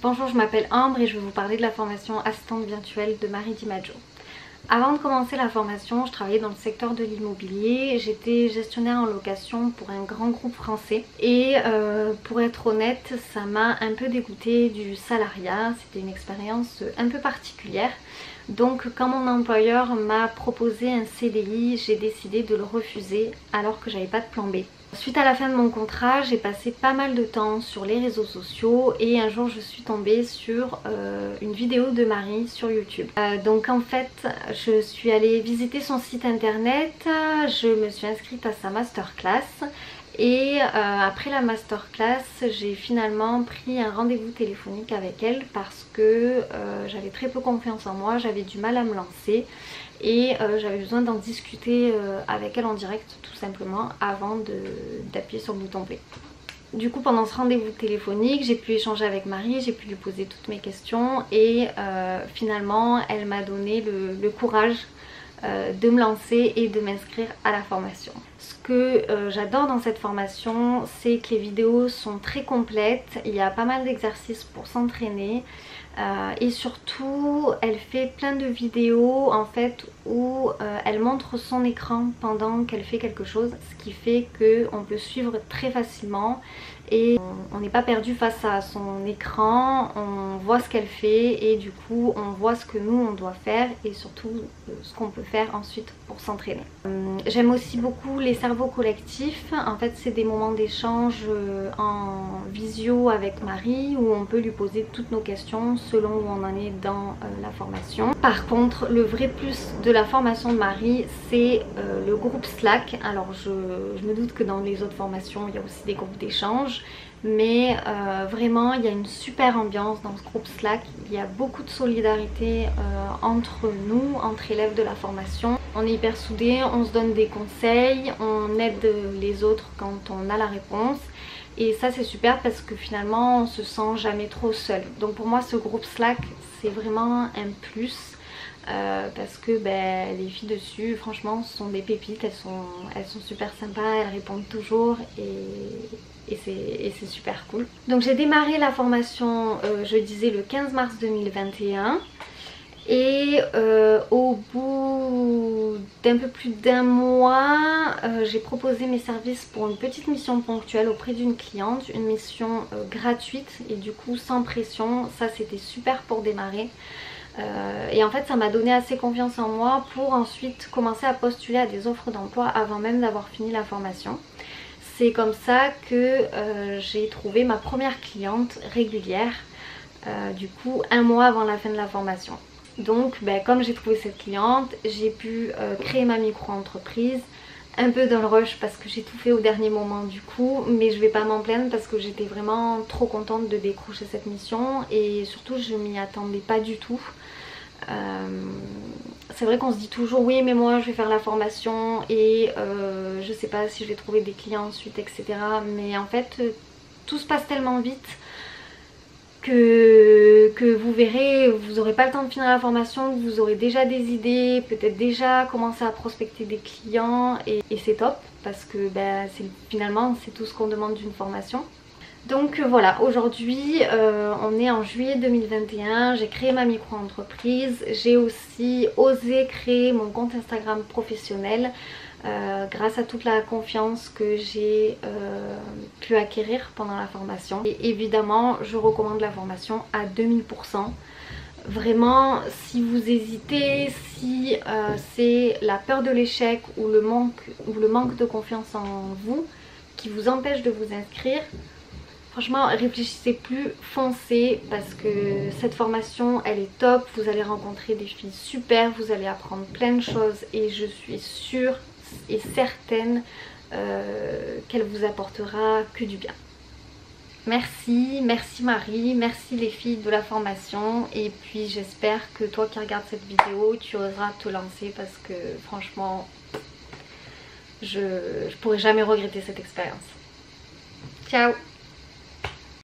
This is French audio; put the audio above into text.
Bonjour, je m'appelle Ambre et je vais vous parler de la formation assistante virtuelle de Marie Di Maggio. Avant de commencer la formation, je travaillais dans le secteur de l'immobilier, j'étais gestionnaire en location pour un grand groupe français et pour être honnête, ça m'a un peu dégoûtée du salariat, c'était une expérience un peu particulière. Donc quand mon employeur m'a proposé un CDI, j'ai décidé de le refuser alors que j'avais pas de plan B. Suite à la fin de mon contrat, j'ai passé pas mal de temps sur les réseaux sociaux et un jour je suis tombée sur une vidéo de Marie sur YouTube. Donc en fait, je suis allée visiter son site internet, je me suis inscrite à sa masterclass et après la masterclass, j'ai finalement pris un rendez-vous téléphonique avec elle parce que j'avais très peu confiance en moi, j'avais du mal à me lancer. Et j'avais besoin d'en discuter avec elle en direct tout simplement avant d'appuyer sur le bouton play. Du coup pendant ce rendez-vous téléphonique j'ai pu échanger avec Marie, j'ai pu lui poser toutes mes questions et finalement elle m'a donné le courage de me lancer et de m'inscrire à la formation. Ce que j'adore dans cette formation, c'est que les vidéos sont très complètes, il y a pas mal d'exercices pour s'entraîner. Et surtout elle fait plein de vidéos en fait où elle montre son écran pendant qu'elle fait quelque chose, ce qui fait qu'on peut suivre très facilement et on n'est pas perdu face à son écran, on voit ce qu'elle fait et du coup on voit ce que nous on doit faire et surtout ce qu'on peut faire ensuite pour s'entraîner. J'aime aussi beaucoup les cerveaux collectifs, en fait c'est des moments d'échange en visio avec Marie où on peut lui poser toutes nos questions selon où on en est dans la formation. Par contre le vrai plus de la formation de Marie c'est le groupe Slack. Alors je me doute que dans les autres formations il y a aussi des groupes d'échange, mais vraiment il y a une super ambiance dans ce groupe Slack, il y a beaucoup de solidarité entre nous, entre élèves de la formation. On est hyper soudés, on se donne des conseils, on aide les autres quand on a la réponse. Et ça c'est super parce que finalement on se sent jamais trop seul. Donc pour moi ce groupe Slack c'est vraiment un plus parce que les filles dessus franchement sont des pépites, elles sont super sympas, elles répondent toujours et c'est super cool. Donc j'ai démarré la formation je disais le 15 mars 2021. Et au bout d'un peu plus d'un mois, j'ai proposé mes services pour une petite mission ponctuelle auprès d'une cliente, une mission gratuite et du coup sans pression. Ça c'était super pour démarrer. Et en fait ça m'a donné assez confiance en moi pour ensuite commencer à postuler à des offres d'emploi avant même d'avoir fini la formation. C'est comme ça que j'ai trouvé ma première cliente régulière, du coup un mois avant la fin de la formation. Donc comme j'ai trouvé cette cliente, j'ai pu créer ma micro-entreprise, un peu dans le rush parce que j'ai tout fait au dernier moment du coup, mais je vais pas m'en plaindre parce que j'étais vraiment trop contente de décrocher cette mission et surtout je m'y attendais pas du tout. C'est vrai qu'on se dit toujours oui mais moi je vais faire la formation et je sais pas si je vais trouver des clients ensuite etc. Mais en fait tout se passe tellement vite que vous verrez, vous n'aurez pas le temps de finir la formation, vous aurez déjà des idées, peut-être déjà commencer à prospecter des clients et c'est top parce que finalement c'est tout ce qu'on demande d'une formation. Donc voilà, aujourd'hui on est en juillet 2021, j'ai créé ma micro-entreprise, j'ai aussi osé créer mon compte Instagram professionnel grâce à toute la confiance que j'ai pu acquérir pendant la formation. Et évidemment je recommande la formation à 2000%. Vraiment si vous hésitez, si c'est la peur de l'échec ou le manque de confiance en vous qui vous empêche de vous inscrire, franchement réfléchissez plus, foncez parce que cette formation elle est top, vous allez rencontrer des filles super, vous allez apprendre plein de choses et je suis sûre et certaine qu'elle vous apportera que du bien. Merci Marie, merci les filles de la formation et puis j'espère que toi qui regardes cette vidéo tu oseras te lancer parce que franchement je pourrais jamais regretter cette expérience. Ciao.